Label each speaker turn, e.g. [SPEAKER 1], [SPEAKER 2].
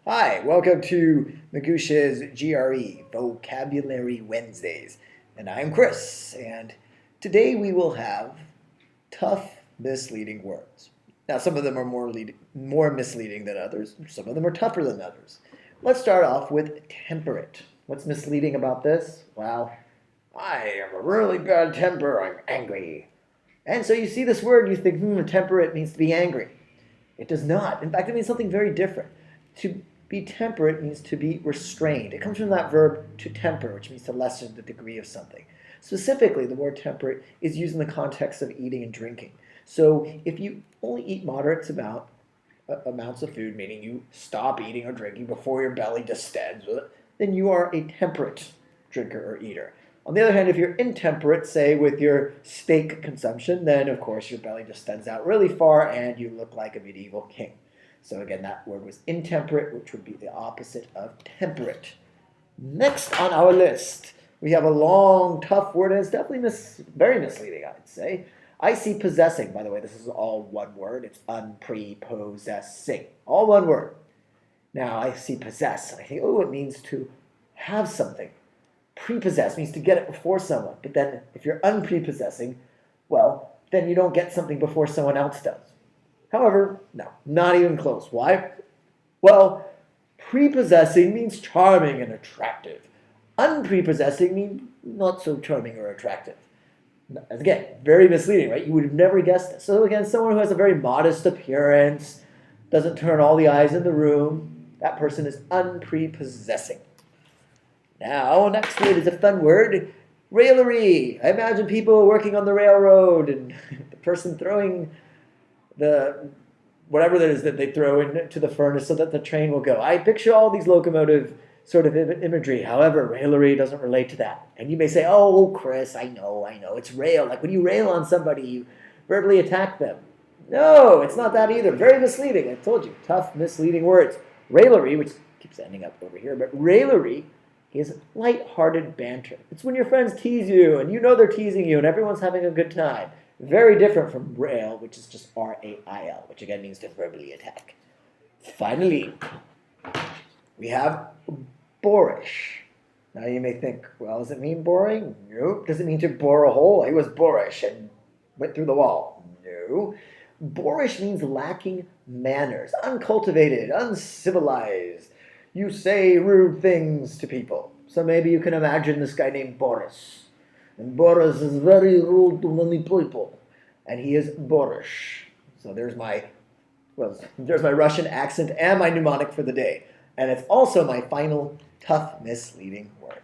[SPEAKER 1] Hi, welcome to Magush's GRE Vocabulary Wednesdays. And I'm Chris, and today we will have tough, misleading words. Now, some of them are more misleading than others. Some of them are tougher than others. Let's start off with temperate. What's misleading about this? Well, I have a really bad temper. I'm angry. And so you see this word, you think, temperate means to be angry. It does not. In fact, it means something very different. To be temperate means to be restrained. It comes from that verb to temper, which means to lessen the degree of something. Specifically, the word temperate is used in the context of eating and drinking. So if you only eat moderate amounts of food, meaning you stop eating or drinking before your belly distends, then you are a temperate drinker or eater. On the other hand, if you're intemperate, say with your steak consumption, then of course your belly distends out really far and you look like a medieval king. So again, that word was intemperate, which would be the opposite of temperate. Next on our list, we have a long, tough word, and it's definitely very misleading, I'd say. I see possessing. By the way, this is all one word. It's unprepossessing. All one word. Now, I see possess, and I think, it means to have something. Prepossess means to get it before someone. But then, if you're unprepossessing, well, then you don't get something before someone else does. However, no, not even close. Why? Well, prepossessing means charming and attractive. Unprepossessing means not so charming or attractive. Again, very misleading, right? You would have never guessed this. So again, someone who has a very modest appearance, doesn't turn all the eyes in the room, that person is unprepossessing. Now, next word is a fun word, raillery. I imagine people working on the railroad and the person throwing the whatever it is that they throw into the furnace so that the train will go. I picture all these locomotive sort of imagery. However, raillery doesn't relate to that. And you may say, oh, Chris, I know, it's rail. Like when you rail on somebody, you verbally attack them. No, it's not that either. Very misleading. I told you, tough, misleading words. Raillery, which keeps ending up over here, but raillery is light-hearted banter. It's when your friends tease you, and you know they're teasing you, and everyone's having a good time. Very different from rail, which is just R-A-I-L, which again means to verbally attack. Finally, we have boorish. Now you may think, well, does it mean boring? No. Does it mean to bore a hole? He was boorish and went through the wall. No. Boorish means lacking manners, uncultivated, uncivilized. You say rude things to people. So maybe you can imagine this guy named Boris. And Boris is very rude to many people. And he is boorish. So there's my Russian accent and my mnemonic for the day. And it's also my final tough, misleading word.